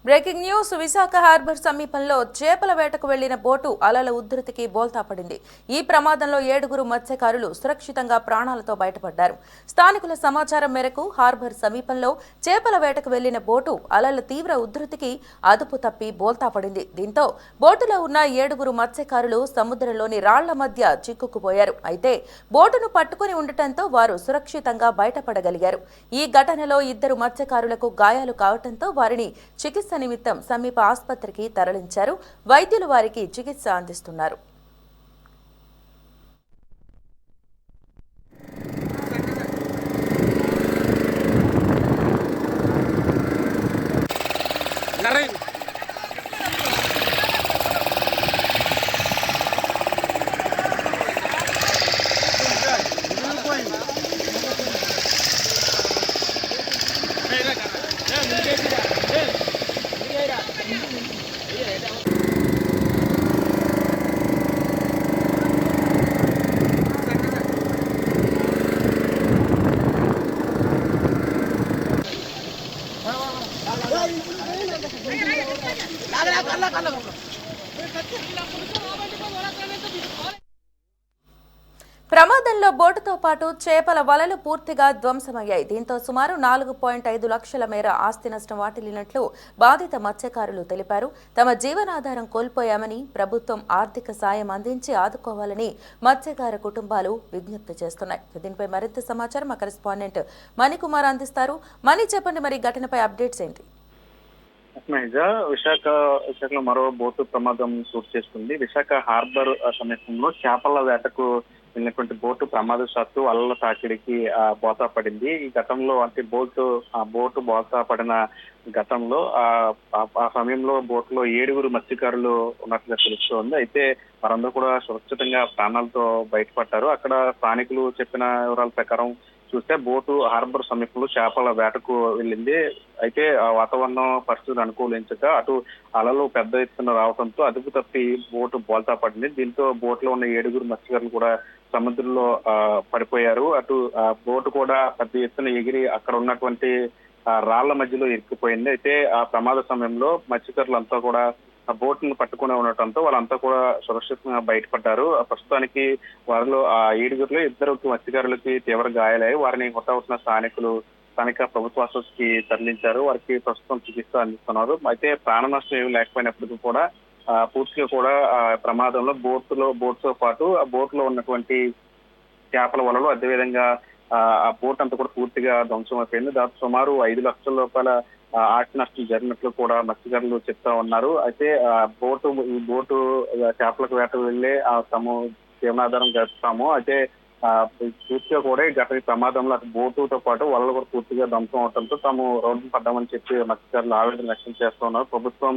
Breaking news Visakha harbour సమీపంలో చేపల వేటకు వెళ్లిన బోటు అలల ఉధృతికి బోల్తా పడింది. ఈ ప్రమాదంలో 7గురు మత్స్యకారులు సురక్షితంగా ప్రాణాలతో బయటపడ్డారు. స్థానికుల సమాచారం మేరకు హార్బర్ సమీపంలో చేపల వేటకు వెళ్లిన బోటు అలల తీవ్ర ఉధృతికి అదుపు తప్పి బోల్తా పడింది. దీంతో బోటులో ఉన్న 7గురు మత్స్యకారులు సముద్రంలోని రాళ్ల మధ్య చిక్కుకుపోయారు. అయితే బోటును పట్టుకుని ఉండటంతో వారు సురక్షితంగా బయటపడగలిగారు. ఈ ఘటనలో 2 మత్స్యకారులకు గాయాలు కావడంతో వారిని చికిత్స నిమిత్తం సమీప ఆసుపత్రికి తరలించారు. వైద్యులు వారికి చికిత్స అందిస్తున్నారు. ప్రమాదంలో బోటుతో పాటు చేపల వలలు పూర్తిగా ధ్వంసమయ్యాయి. దీంతో సుమారు 4.5 లక్షల మేర ఆస్తి నష్టం వాటిల్లినట్లు బాధిత మత్స్యకారులు తెలిపారు. తమ జీవనాధారం కోల్పోయామని, ప్రభుత్వం ఆర్థిక సాయం అందించి ఆదుకోవాలని మత్స్యకార కుటుంబాలు విజ్ఞప్తి చేస్తున్నాయి. దీనిపై మరింత సమాచారం మా కరెస్పాండెంట్ మణికుమార్ అందిస్తారు. మణి, చెప్పండి, మరి ఘటనపై అప్డేట్స్ ఏంటి? విశాఖలో మరో బోటు ప్రమాదం చోటు చేసుకుంది. విశాఖ హార్బర్ సమీపంలో చేపల వేటకు వెళ్ళినటువంటి బోటు ప్రమాదవశాత్తు అలల తాకిడికి బోతా పడింది. ఈ గతంలో అంటే బోటు బోతా పడిన గతంలో ఆ సమయంలో బోట్లో 7గురు మత్స్యకారులు ఉన్నట్లుగా తెలుస్తోంది. అయితే వారందరూ కూడా సురక్షితంగా ప్రాణాలతో బయటపడ్డారు. అక్కడ స్థానికులు చెప్పిన వివరాల ప్రకారం చూస్తే బోటు హార్బర్ సమీపంలో చేపల వేటకు వెళ్ళింది. అయితే వాతావరణం పరిస్థితులు అనుకూలించక అటు అలలు పెద్ద ఎత్తున రావడంతో అదుపు తప్పి బోటు బోల్తా పడింది. దీంతో బోట్లో ఉన్న 7గురు మత్స్యకారులు కూడా సముద్రంలో పడిపోయారు. అటు బోటు కూడా పెద్ద ఎత్తున ఎగిరి అక్కడ ఉన్నటువంటి రాళ్ల మధ్యలో ఇరుక్కుపోయింది. అయితే ఆ ప్రమాద సమయంలో మత్స్యకారులంతా కూడా ఆ బోట్ను పట్టుకుని ఉండటంతో వాళ్ళంతా కూడా సురక్షితంగా బయటపడ్డారు. ప్రస్తుతానికి వారిలో ఆ 7గురిలో 2 మత్స్యకారులకి తీవ్ర గాయాలయ్యాయి. వారిని హుటాహుటిన స్థానిక ప్రభుత్వ ఆసుపత్రికి తరలించారు. వారికి ప్రస్తుతం చికిత్స అందిస్తున్నారు. అయితే ప్రాణ నష్టం ఏమి లేకపోయినప్పటికీ కూడా పూర్తిగా కూడా ప్రమాదంలో బోట్తో పాటు ఆ బోట్లో ఉన్నటువంటి చేపల వలలు, అదేవిధంగా ఆ బోట్ అంతా కూడా పూర్తిగా ధ్వంసం అయిపోయింది. దాదాపు సుమారు 5 లక్షల రూపాయల ఆస్తి నష్టం జరిగినట్లు కూడా మత్స్యకారులు చెప్తా ఉన్నారు. అయితే ఈ బోటు చేపలకు వేట వెళ్ళి తాము జీవనాధారం గడుపుతాము. అయితే పూర్తిగా కూడా ఈ ప్రమాదంలో అటు బోటుతో పాటు వలలు కూడా పూర్తిగా ధ్వంసం అవడంతో తాము రోడ్డు పడ్డామని చెప్పి మత్స్యకారులు ఆవేదన వ్యక్తం చేస్తూ ఉన్నారు. ప్రభుత్వం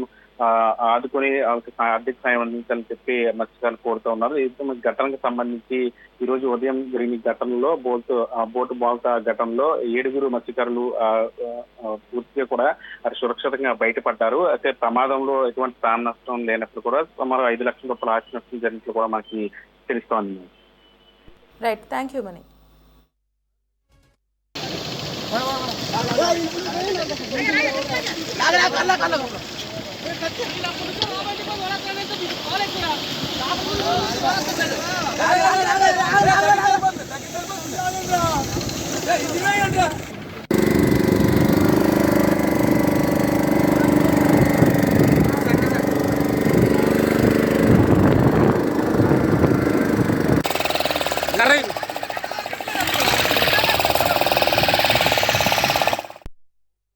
ఆదుకుని వాళ్ళకి ఆర్థిక సాయం అందించాలని చెప్పి మత్స్యకారులు కోరుతూ ఉన్నారు. ఈ ఘటనకు సంబంధించి ఈ రోజు ఉదయం జరిగిన ఘటనలో బోటు బోల్తా ఘటనలో 7గురు మత్స్యకారులు పూర్తిగా కూడా సురక్షితంగా బయటపడ్డారు. అయితే ప్రమాదంలో ఎటువంటి ప్రాణ నష్టం లేనప్పుడు కూడా సుమారు 5 లక్షల రూపాయల ఆస్తి నష్టం జరిగినట్లు కూడా మనకి తెలుస్తోంది. Right, thank you Mani. Kering.